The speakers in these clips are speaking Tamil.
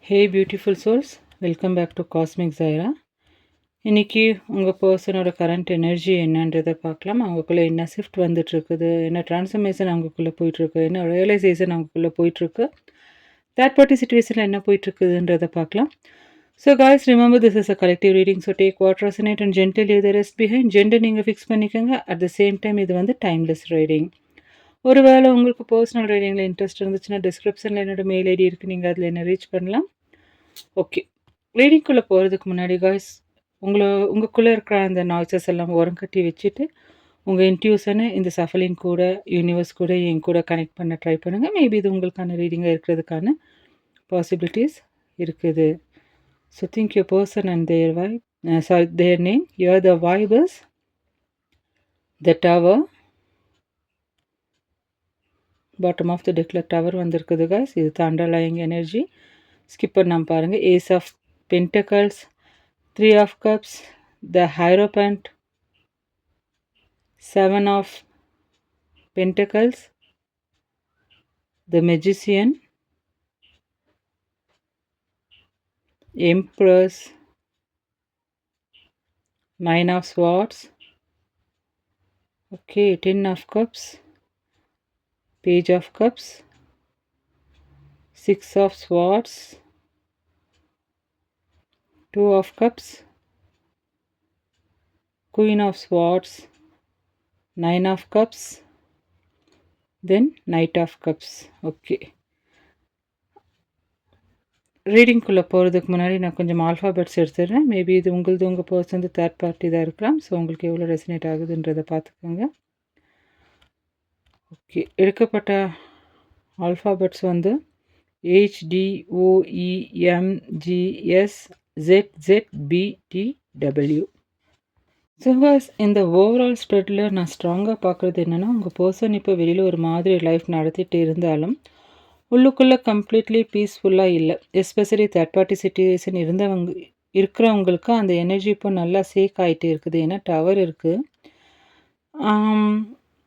Hey beautiful souls, welcome back to cosmic Zaira. இன்றைக்கி உங்கள் பர்சனோட கரண்ட் எனர்ஜி என்னன்றதை பார்க்கலாம். அவங்களுக்குள்ளே என்ன ஷிஃப்ட் வந்துட்டுருக்குது, என்ன ட்ரான்ஸ்ஃபர்மேஷன் அவங்களுக்குள்ளே போயிட்டுருக்கு, என்ன ரியலைசேஷன் அவங்களுக்குள்ளே போயிட்டுருக்கு, தேர்ட் பார்ட்டி சுச்சுவேஷனில் என்ன போயிட்டுருக்குதுன்றதை பார்க்கலாம். So guys, remember this is a collective reading. So take what resonate and gentle leave the rest behind. Gender நீங்கள் ஃபிக்ஸ் பண்ணிக்கோங்க. அட் த சேம் டைம் இது வந்து டைம்லெஸ் ரீடிங். ஒருவேளை உங்களுக்கு பர்சனல் ரீடிங்கில் இன்ட்ரெஸ்ட் இருந்துச்சுன்னா டிஸ்கிரிப்ஷனில் என்னோட மெயில் ஐடி இருக்குது, நீங்கள் அதில் என்ன ரீச் பண்ணலாம். ஓகே, ரீடிங்குள்ளே போகிறதுக்கு முன்னாடி காய்ஸ், உங்களுக்குள்ளே இருக்கிற அந்த நாய்ஸஸ் எல்லாம் உரம் கட்டி வச்சுட்டு உங்கள் இன்ட்யூஷனை இந்த சஃபலிங் கூட, யூனிவர்ஸ் கூட, என் கூட கனெக்ட் பண்ண ட்ரை பண்ணுங்கள். மேபி இது உங்களுக்கான ரீடிங்காக இருக்கிறதுக்கான பாசிபிலிட்டிஸ் இருக்குது. So think your person and their name. You're the vibers, the tower. Bottom of the டெக்கில் டவர் வந்திருக்குது காய்ஸ். இது த அண்டர்லையிங் எனர்ஜி. ஸ்கிப் பண்ணாமல் பாருங்கள். Ace of pentacles, 3 of cups, the hierophant, 7 of pentacles, the magician, empress, 9 of swords, okay, 10 of cups, page of cups, 6 of swords, 2 of cups, queen of swords, 9 of cups, then knight of cups. Okay, ரீடிங்குள்ளே போகிறதுக்கு முன்னாடி நான் கொஞ்சம் ஆல்ஃபாபெட்ஸ் எடுத்துடுறேன். மேபி இது உங்கள் பர்சன் தேர்ட் பார்ட்டி தான் இருக்கலாம். ஸோ உங்களுக்கு எவ்வளோ ரெசனேட் ஆகுதுன்றதை பார்த்துக்கோங்க. ஓகே, எடுக்கப்பட்ட ஆல்ஃபாபெட்ஸ் வந்து HDOEMGSZZBTW. ஸோ காய்ஸ், இந்த ஓவரால் ஸ்ப்ரெட்டில் நான் ஸ்ட்ராங்காக பார்க்குறது என்னென்னா, உங்கள் பர்சன் இப்போ வெளியில் ஒரு மாதிரி லைஃப் நடத்திட்டு இருந்தாலும் உள்ளுக்குள்ளே கம்ப்ளீட்லி பீஸ்ஃபுல்லாக இல்லை. எஸ்பெஷலி தேர்ட் பார்ட்டி சிச்சுவேஷன் இருக்கிறவங்களுக்கு அந்த எனர்ஜி இப்போ நல்லா சேக் ஆகிட்டு இருக்குது. ஏன்னா டவர் இருக்குது.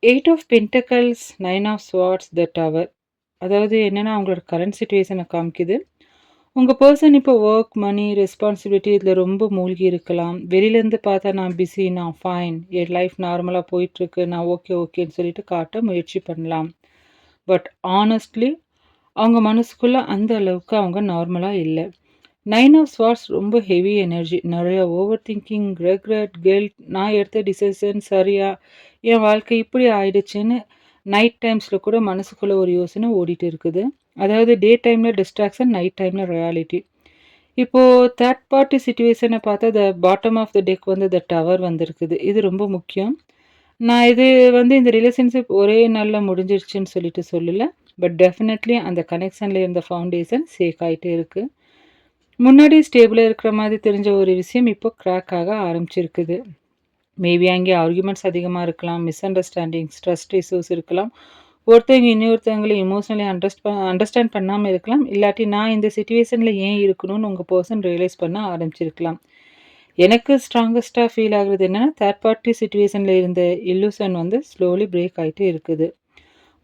8 of pentacles, 9 of swords, the tower. அதாவது என்னென்னா, அவங்களோட கரண்ட் சிச்சுவேஷனை காமிக்குது. உங்கள் பர்சன் இப்போ ஒர்க், மணி, ரெஸ்பான்சிபிலிட்டி இதில் ரொம்ப மூழ்கி இருக்கலாம். வெளியிலேருந்து பார்த்தா நான் பிஸி, நான் ஃபைன், என் லைஃப் நார்மலாக போயிட்டுருக்கு, நான் ஓகேன்னு சொல்லிட்டு காட்ட முயற்சி பண்ணலாம். பட் ஆனஸ்ட்லி அவங்க மனசுக்குள்ளே அந்த அளவுக்கு அவங்க நார்மலாக இல்லை. 9 ஆஃப் ஸ்வார்ட்ஸ் ரொம்ப ஹெவி எனர்ஜி. நிறையா ஓவர் திங்கிங், ரெக்ரெட், கில்ட், நான் எடுத்த டிசிஷன் சரியா, என் வாழ்க்கை இப்படி ஆயிடுச்சுன்னு நைட் டைம்ஸில் கூட மனசுக்குள்ளே ஒரு யோசனை ஓடிட்டு இருக்குது. அதாவது டே டைமில் டிஸ்ட்ராக்ஷன், நைட் டைமில் ரியாலிட்டி. இப்போது தேர்ட் பார்ட்டி சிச்சுவேஷனை பார்த்தா the bottom of the deck வந்து த டவர் வந்திருக்குது. இது ரொம்ப முக்கியம். நான் இது வந்து இந்த ரிலேஷன்ஷிப் ஒரே நாளில் முடிஞ்சிருச்சுன்னு சொல்லிட்டு சொல்லலை. பட் டெஃபினெட்லி அந்த கனெக்ஷனில் இருந்த ஃபவுண்டேஷன் சேக் ஆகிட்டே இருக்குது. முன்னாடி ஸ்டேபிளாக இருக்கிற மாதிரி தெரிஞ்ச ஒரு விஷயம் இப்போ கிராக் ஆக ஆரம்பிச்சிருக்குது. மேபி அங்கே ஆர்குமெண்ட்ஸ் அதிகமாக இருக்கலாம், மிஸ் அண்டர்ஸ்டாண்டிங்ஸ், ட்ரஸ்ட் இஷ்யூஸ் இருக்கலாம். ஒருத்தவங்க இன்னொருத்தவங்களை இமோஷனலி அண்டர்ஸ்டாண்ட் பண்ணாமல் இருக்கலாம். இல்லாட்டி நான் இந்த சிச்சுவேஷனில் ஏன் இருக்கணும்னு உங்கள் பர்சன் ரியலைஸ் பண்ண ஆரம்பிச்சிருக்கலாம். எனக்கு ஸ்ட்ராங்கஸ்ட்டாக ஃபீல் ஆகுறது என்னென்னா, தேர்ட் பார்ட்டி சிச்சுவேஷனில் இருந்த இல்லூஷன் வந்து ஸ்லோலி பிரேக் ஆகிட்டு இருக்குது.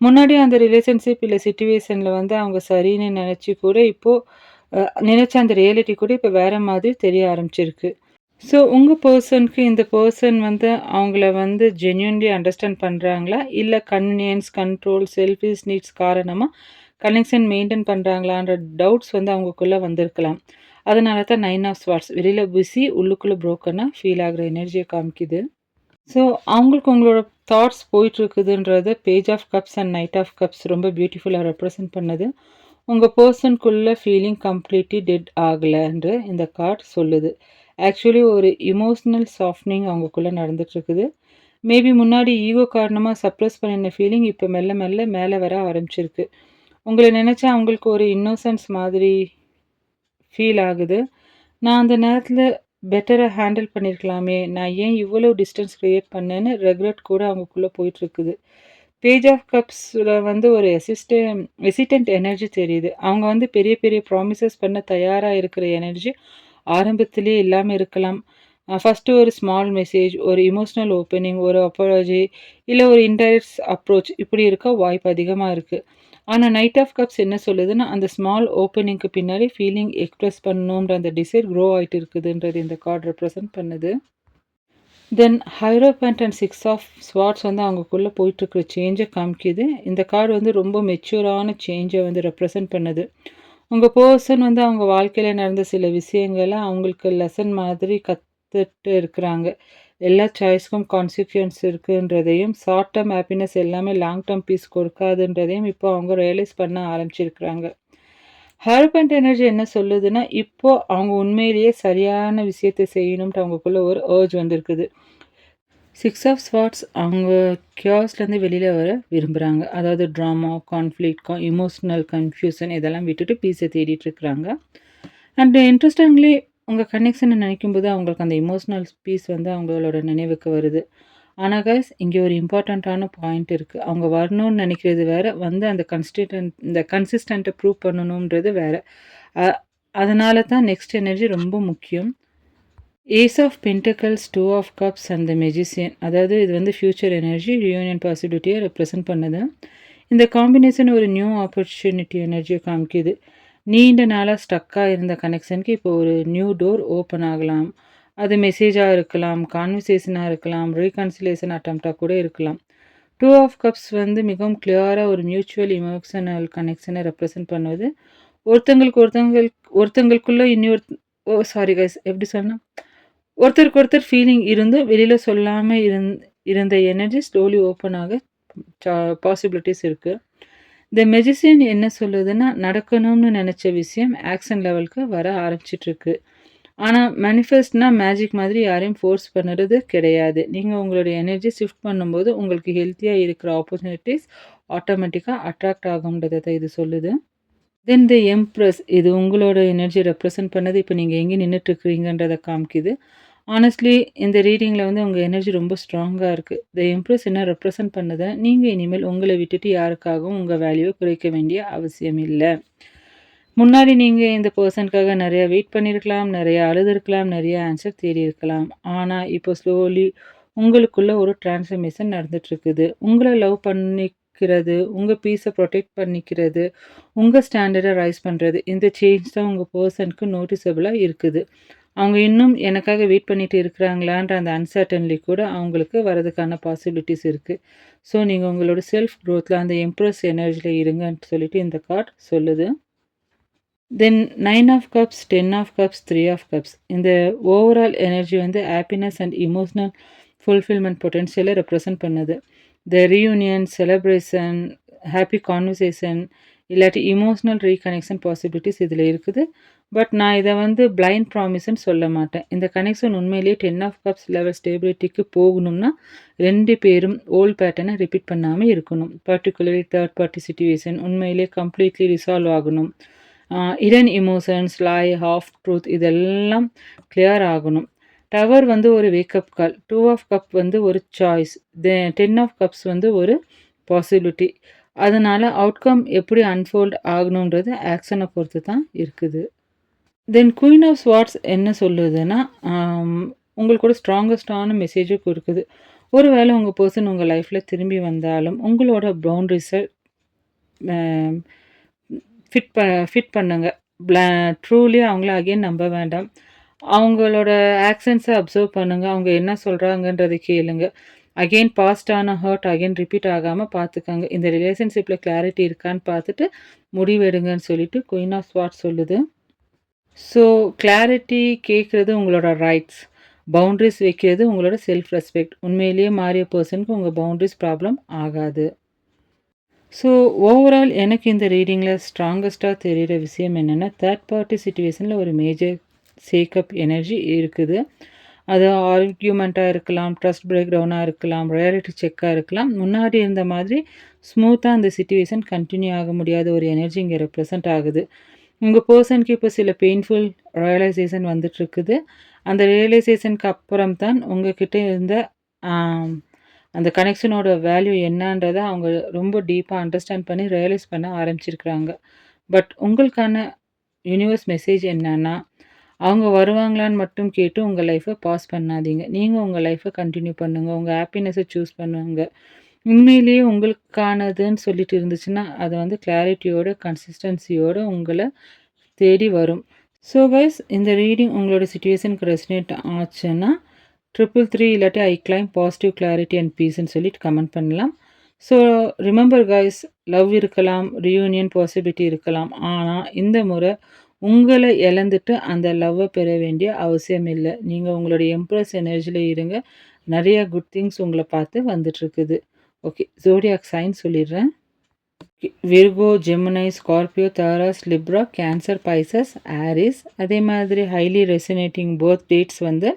முன்னாடி அந்த ரிலேஷன்ஷிப் இல்லை சிச்சுவேஷனில் வந்து அவங்க சரின்னு நினச்சி கூட இப்போது நினச்ச அந்த ரியாலிட்டி கூட இப்போ வேறு மாதிரி தெரிய ஆரம்பிச்சிருக்கு. ஸோ உங்கள் பர்சனுக்கு இந்த பர்சன் வந்து அவங்கள வந்து ஜென்யூன்லி அண்டர்ஸ்டாண்ட் பண்ணுறாங்களா, இல்லை கன்வீனியன்ஸ், கண்ட்ரோல், செல்ஃபிஷ் நீட்ஸ் காரணமாக கனெக்ஷன் மெயின்டைன் பண்ணுறாங்களான்ற டவுட்ஸ் வந்து அவங்களுக்குள்ளே வந்திருக்கலாம். அதனால தான் 9 ஆஃப் ஸ்வார்ட்ஸ் வெளியில் பிஸி, உள்ளுக்குள்ளே ப்ரோக்கனாக ஃபீல் ஆகிற எனர்ஜியை காமிக்குது. ஸோ அவங்களுக்கு உங்களோட தாட்ஸ் போயிட்டுருக்குதுன்றது page of cups and knight of cups ரொம்ப பியூட்டிஃபுல்லாக ரெப்ரசன்ட் பண்ணுது. உங்கள் பர்சனுக்குள்ளே ஃபீலிங் கம்ப்ளீட்லி டெட் ஆகலைன்ற இந்த கார்ட் சொல்லுது. ஆக்சுவலி ஒரு இமோஷ்னல் சாஃப்ட்னிங் அவங்களுக்குள்ளே நடந்துகிட்ருக்குது. மேபி முன்னாடி ஈகோ காரணமாக சப்ரெஸ் பண்ணின ஃபீலிங் இப்போ மெல்ல மெல்ல மேலே வர ஆரம்பிச்சிருக்கு. உங்களை நினச்சா அவங்களுக்கு ஒரு இன்னோசன்ஸ் மாதிரி ஃபீல் ஆகுது. நான் அந்த நேரத்தில் பெட்டராக ஹேண்டில் பண்ணியிருக்கலாமே, நான் ஏன் இவ்வளோ டிஸ்டன்ஸ் க்ரியேட் பண்ணேன்னு ரெக்ரெட் கூட அவங்களுக்குள்ளே போயிட்டுருக்குது. பேஜ் ஆஃப் கப்ஸில் வந்து ஒரு எசிடென்ட் எனர்ஜி தெரியுது. அவங்க வந்து பெரிய பெரிய ப்ராமிசஸ் பண்ண தயாராக இருக்கிற எனர்ஜி ஆரம்பத்திலே இல்லாமல் இருக்கலாம். ஃபஸ்ட்டு ஒரு ஸ்மால் மெசேஜ், ஒரு இமோஷ்னல் ஓப்பனிங், ஒரு அப்பாலஜி, இல்லை ஒரு இன்டைரக்ட் அப்ரோச் இப்படி இருக்க வாய்ப்பு அதிகமாக இருக்குது. ஆனா நைட் ஆஃப் கப்ஸ் என்ன சொல்லுதுன்னா, அந்த ஸ்மால் ஓப்பனிங்க்கு பின்னாடி ஃபீலிங் எக்ஸ்பிரஸ் பண்ணணுன்ற அந்த டிசைர் க்ரோ ஆயிட்டு இருக்குதுன்றது இந்த கார்ட் ரெப்ரசன்ட் பண்ணுது. தென் ஹைரோபேண்ட் அண்ட் 6 ஆஃப் ஸ்வார்ட்ஸ் வந்து அவங்களுக்குள்ள போயிட்டுருக்கிற சேஞ்ச காமிக்குது. இந்த கார்டு வந்து ரொம்ப மெச்சூரான சேஞ்ச வந்து ரெப்ரசன்ட் பண்ணுது. உங்க பெர்சன் வந்து அவங்க வாழ்க்கையில நடந்த சில விஷயங்கள அவங்களுக்கு லெசன் மாதிரி கத்துட்டு இருக்கிறாங்க. எல்லா சாய்ஸ்க்கும் கான்சிக்வென்ஸ் இருக்குன்றதையும், ஷார்ட் டெர்ம் ஹேப்பினஸ் எல்லாமே லாங் டெர்ம் பீஸ் கொடுக்காதுன்றதையும் இப்போ அவங்க ரியலைஸ் பண்ண ஆரம்பிச்சிருக்கிறாங்க. ஹேர்பண்ட் எனர்ஜி என்ன சொல்லுதுன்னா, இப்போ அவங்க உண்மையிலேயே சரியான விஷயத்த செய்யணும்ன்ட்டு அவங்களுக்குள்ள ஒரு அர்ஜ் வந்திருக்குது. 6 ஆஃப் ஸ்வார்ட்ஸ் அவங்க கியாஸ்லேருந்து வெளியில வர விரும்புறாங்க. அதாவது ட்ராமா, கான்ஃப்ளிக்ட், எமோஷனல் கன்ஃப்யூஷன் இதெல்லாம் விட்டுட்டு பீஸ தேடிட்டு இருக்கிறாங்க. அண்ட் இன்ட்ரெஸ்டிங்லி உங்க கனெக்ஷன நினைக்கும்போது அவங்களுக்கு அந்த எமோஷனல் பீஸ் வந்து அவங்களோட நினைவுக்கு வருது. ஆனா கைஸ் இங்க ஒரு இம்பார்ட்டன்ட்டான பாயிண்ட் இருக்கு. அவங்க வரணும்னு நினைக்கிறது வேற, வந்து அந்த இந்த கன்சிஸ்டன்ட்ட ப்ரூவ் பண்ணணும்ன்றது வேற. அ அதனால தான் நெக்ஸ்ட் எனர்ஜி ரொம்ப முக்கியம். Ace of pentacles, 2 of cups and the magician. அதாவது இது வந்து ஃப்யூச்சர் எனர்ஜி, ரியூனியன் பாசிபிலிட்டிய ரெப்ரசன்ட் பண்ணுது. இந்த காம்பினேஷன் ஒரு நியூ ஆப்பர்ச்சுனிட்டி எனர்ஜிய காமிக்குது. நீண்ட நாளா ஸ்டக்கா இருந்த கனெக்ஷனுக்கு இப்போ ஒரு நியூ டோர் ஓப்பன் ஆகலாம். அது மெசேஜா இருக்கலாம், கான்வர்சேஷனா இருக்கலாம், ரீகன்சிலியேஷன் அட்டெம்ப்ட்டா கூட இருக்கலாம். 2 ஆஃப் கப்ஸ் வந்து மிகவும் கிளியரா ஒரு மியூச்சுவல் எமோஷனல் கனெக்ஷன ரெப்ரசன்ட் பண்ணுது. ஒருத்தங்களுக்கு ஒருத்தங்களுக்குள்ள சாரி கைஸ் எப்படி சொன்னா? ஒருத்தருக்கு ஒருத்தர் ஃபீலிங் இருந்தும் வெளியில சொல்லாம இருந்த எனர்ஜி ஸ்லோலி ஓப்பன் ஆக பாசிபிலிட்டீஸ் இருக்கு. த மெஜிஷியன் என்ன சொல்லுதுன்னா, நடக்கணும்னு நெனச்ச விஷயம் ஆக்ஷன் லெவலுக்கு வர ஆரம்பிச்சிட்டுருக்கு. ஆனா மேனிஃபெஸ்ட்னா மேஜிக் மாதிரி யாரையும் ஃபோர்ஸ் பண்ணுறது கிடையாது. நீங்க உங்களுடைய எனர்ஜி ஷிஃப்ட் பண்ணும்போது உங்களுக்கு ஹெல்த்தியா இருக்கிற ஆப்பர்ச்சுனிட்டீஸ் ஆட்டோமேட்டிக்கா அட்ராக்ட் ஆகும்ன்றத தான் இது சொல்லுது. தென் த எம்ப்ரஸ் இது உங்களோட எனர்ஜி ரெப்ரசன்ட் பண்ணது. இப்போ நீங்க எங்கே நின்னுட்டுருக்கிறீங்கன்றத காமிக்குது. ஹானஸ்ட்லி இந்த ரீடிங்கில வந்து உங்க எனர்ஜி ரொம்ப ஸ்ட்ராங்கா இருக்கு. த எம்ப்ரஸ் என்ன ரெப்ரசன்ட் பண்ணுதுன்னா, நீங்க இனிமேல் உங்கள விட்டுட்டு யாருக்காகவும் உங்க வேல்யூவ குறைக்க வேண்டிய அவசியம் இல்ல. முன்னாடி நீங்க இந்த பெர்சனுக்காக நெறைய வெயிட் பண்ணியிருக்கலாம், நெறைய அழுதுருக்கலாம், நெறைய ஆன்சர் தேடியிருக்கலாம். ஆனா இப்போ ஸ்லோலி உங்களுக்குள்ள ஒரு டிரான்ஸ்ஃபர்மேஷன் நடந்துட்டுருக்குது. உங்கள லவ் பண்ணிக்கிறது, உங்க பீஸ புரொடெக்ட் பண்ணிக்கிறது, உங்க ஸ்டாண்டர்ட ரைஸ் பண்றது. இந்த சேஞ்ச் தான் உங்க பெர்சனுக்கு நோட்டிசபிளா இருக்குது. அவங்க இன்னும் எனக்காக வெயிட் பண்ணிட்டு இருக்கிறாங்களான்ற அந்த அன்சர்டன்லி கூட அவங்களுக்கு வரதுக்கான பாசிபிலிட்டீஸ் இருக்கு. ஸோ நீங்க உங்களோட செல்ஃப் குரோத்ல அந்த எம்ப்ரஸ் எனர்ஜில இருங்கன்னு சொல்லிட்டு இந்த கார்ட் சொல்லுது. Then 9 of cups, 10 of cups, 3 of cups. இந்த ஓவரால் எனர்ஜி வந்து ஹேப்பினஸ் அண்ட் எமோஷனல் ஃபுல்ஃபில்மென்ட் பொட்டன்ஷியல ரெப்ரசன்ட் பண்ணுது. The reunion, celebration, happy conversation இல்லாட்டி எமோஷனல் ரீகனெக்ஷன் பாசிபிலிட்டீஸ் இதில இருக்குது. பட் நான் இத வந்து பிளைண்ட் ப்ராமிஸ்ன்னு சொல்ல மாட்டேன். இந்த கனெக்ஷன் உண்மையிலேயே 10 ஆஃப் கப்ஸ் லெவல் ஸ்டேபிலிட்டிக்கு போகணும்னா 2 பேரும் ஓல்ட் பேட்டர்ன ரிப்பீட் பண்ணாம இருக்கணும். பர்ட்டிகுலர்லி தேர்ட் பார்ட்டி சிட்யூவேஷன் உண்மையிலேயே கம்ப்ளீட்லி ரிசால்வ் ஆகணும். ஹிடன் எமோஷன்ஸ், லாய், ஹாஃப் ட்ரூத் இதெல்லாம் கிளியர் ஆகணும். டவர் வந்து ஒரு வேக்கப் கால். 2 ஆஃப் கப் வந்து ஒரு சாய்ஸ். 10 ஆஃப் கப்ஸ் வந்து ஒரு பாசிபிலிட்டி. அதனால அவுட்கம் எப்படி அன்ஃபோல்ட் ஆகணுன்றது ஆக்ஷன பொறுத்து தான் இருக்குது. தென் குயின் ஆஃப் ஸ்வார்ட்ஸ் என்ன சொல்லுதுன்னா, உங்களுக்கு ஒரு ஸ்ட்ராங்கஸ்ட்டான மெசேஜும் குடுக்குது. ஒரு வேளை உங்க பெர்சன் உங்க லைஃப்ல திரும்பி வந்தாலும், உங்களோட பவுண்டரீஸ அ ஃபிட் பண்ணுங்க. ட்ரூலி அவங்கள அகைன் நம்ப வேண்டாம். அவங்களோட ஆக்ஷன்ஸ அப்சர்வ் பண்ணுங்க. அவங்க என்ன சொல்றாங்கன்றத கேளுங்க. அகைன் பாஸ்ட்டான ஹர்ட் அகைன் ரிப்பீட் ஆகாம பார்த்துக்கங்க. இந்த ரிலேஷன்ஷிப்ல கிளாரிட்டி இருக்கான்னு பார்த்துட்டு முடிவெடுங்கன்னு சொல்லிட்டு குயின் ஆஃப் ஸ்வார்ட்ஸ் சொல்லுது. ஸோ கிளாரிட்டி கேட்குறது உங்களோட ரைட்ஸ். பவுண்டரீஸ் வைக்கிறது உங்களோட செல்ஃப் ரெஸ்பெக்ட். உண்மையிலேயே மாறிய பெர்சனுக்கு உங்க பவுண்டரீஸ் ப்ராப்ளம் ஆகாது. ஸோ ஓவரால் எனக்கு இந்த ரீடிங்கில ஸ்ட்ராங்கஸ்ட்டா தெரியிற விஷயம் என்னன்னா, தேர்ட் பார்ட்டி சிட்யூவேஷன்ல ஒரு மேஜர் ஷேக்கப் எனர்ஜி இருக்குது. அது ஆர்கியூமெண்ட்டா இருக்கலாம், ட்ரஸ்ட் பிரேக் டவுனா இருக்கலாம், ரியாலிட்டி செக்கா இருக்கலாம். முன்னாடி இருந்த மாதிரி ஸ்மூத்தா அந்த சிட்யூவேஷன் கன்டின்யூ ஆக முடியாத ஒரு எனர்ஜி இங்க ரெப்ரசன்ட் ஆகுது. உங்க பெர்சனுக்கு இப்போ சில பெயின்ஃபுல் ரியலைசேஷன் வந்துட்டுருக்குது. அந்த ரியலைசேஷனுக்கு அப்புறம் தான் உங்ககிட்ட இருந்த ஆம் அந்த கனெக்ஷனோட வேல்யூ என்னான்றத அவங்க ரொம்ப டீப்பா அண்டர்ஸ்டாண்ட் பண்ணி ரியலைஸ் பண்ண ஆரம்பிச்சிருக்கிறாங்க. பட் உங்களுக்கான யூனிவர்ஸ் மெசேஜ் என்னன்னா, அவங்க வருவாங்களான்னு மட்டும் கேட்டு உங்க லைஃப்ப பாஸ் பண்ணாதீங்க. நீங்க உங்க லைஃப்ப கன்டின்யூ பண்ணுங்க. உங்க ஹேப்பினஸ சூஸ் பண்ணுங்க. உண்மையிலேயே உங்களுக்கானதுன்னு சொல்லிட்டு இருந்துச்சுன்னா, அது வந்து கிளாரிட்டியோட, கன்சிஸ்டன்சியோட உங்கள தேடி வரும். ஸோ கைஸ், இந்த ரீடிங் உங்களோட சிச்சுவேஷனுக்கு ரெசனேட் ஆச்சுன்னா, 333 இல்லாட்டி I claim positive clarity and பீஸ்ன்னு சொல்லிட்டு கமெண்ட் பண்ணலாம். ஸோ ரிமெம்பர் கைஸ், லவ் இருக்கலாம், ரியூனியன் பாசிபிலிட்டி இருக்கலாம். ஆனா, இந்த முறை உங்கள இழந்துட்டு அந்த லவ்வ பெற வேண்டிய அவசியம் இல்ல. நீங்க உங்களுடைய எம்ப்ரஸ் எனர்ஜில இருங்க. நெறைய குட் திங்ஸ் உங்கள பார்த்து வந்துட்டுருக்குது. ஓகே. ஜோடியாக் சைன் சொல்லிடுறேன். Virgo, Gemini, Scorpio, Taurus, Libra, Cancer, Pisces, Aries. அதே மாதிரி ஹைலி ரெசனேட்டிங் பர்த் டேட்ஸ் வந்து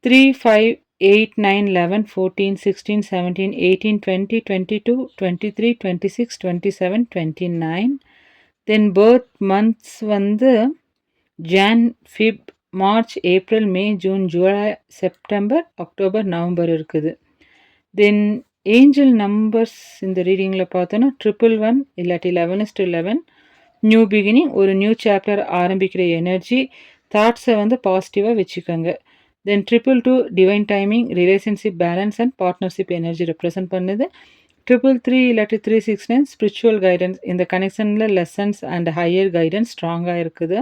3, 5, 8, 9, 11, 14, 16, 17, 18, 20, 22, 23, 26, 27, 29. தென் பர்த் மந்த்ஸ் வந்து Jan, Feb, March, April, May, June, July, September, October, November இருக்குது. தென் ஏஞ்சல் நம்பர்ஸ் இந்த ரீடிங்கில் பார்த்தோன்னா 111 இல்லாட்டி 11:11 நியூ பிகினிங், ஒரு நியூ சாப்டர் ஆரம்பிக்கிற எனர்ஜி. தாட்ஸை வந்து பாசிட்டிவாக வச்சுக்கோங்க. தென் 222 divine timing, relationship balance and partnership energy represent பண்ணுது. 333 இல்லாட்டி 369 ஸ்பிரிச்சுவல் கைடன்ஸ், இந்த கனெக்ஷனில் லெசன்ஸ் அண்ட் ஹையர் கைடன்ஸ் ஸ்ட்ராங்காக இருக்குது.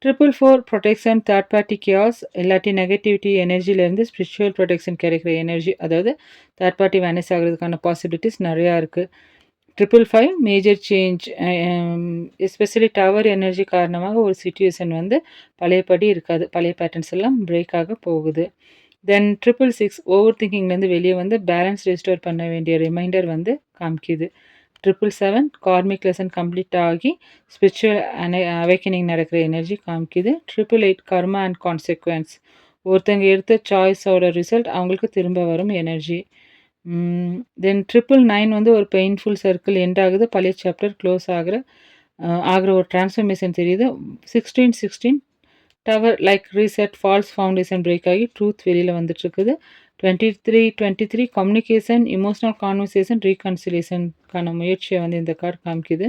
444 ப்ரொடெக்ஷன், தேர்ட் பார்ட்டி கியாஸ் இல்லாட்டி நெகட்டிவிட்டி எனர்ஜிலேருந்து ஸ்பிரிச்சுவல் ப்ரொடெக்ஷன் கிடைக்கிற எனர்ஜி, அதாவது தேர்ட் பார்ட்டி வேனிஸ் ஆகிறதுக்கான பாசிபிலிட்டிஸ் நிறையா இருக்குது. 555 major change, especially tower energy காரணமாக ஒரு சிச்சுவேஷன் வந்து பழையபடி இருக்காது, பழைய பேட்டர்ன்ஸ் எல்லாம் பிரேக் ஆக போகுது. தென் 666 ஓவர் திங்கிங்லேருந்து வெளியே வந்து பேலன்ஸ் ரெஸ்டோர் பண்ண வேண்டிய ரிமைண்டர் வந்து காமிக்குது. 777 கார்மிக் லெசன் கம்ப்ளீட் ஆகி ஸ்பிரிச்சுவல் அவேக்கனிங் நடக்கிற எனர்ஜி காமிக்குது. 888 கர்மா அண்ட் கான்சிக்வன்ஸ், ஒருத்தங்க எடுத்த சாய்ஸோட ரிசல்ட் அவங்களுக்கு திரும்ப வரும் எனர்ஜி. தென் 999 வந்து ஒரு பெயின்ஃபுல் சர்க்கிள் எண்ட் ஆகுது, பழைய சாப்டர் க்ளோஸ் ஆகிற ஒரு டிரான்ஸ்ஃபர்மேஷன் தெரியுது. 1616 tower like reset, false foundation break ஆகி ட்ரூத் வெளியில் வந்துட்டுருக்குது. 2323 கம்யூனிகேஷன், இமோஷனல் கான்வர்சேஷன், ரீகன்சிலேஷனுக்கான முயற்சியை வந்து இந்த கார்டு காமிக்குது.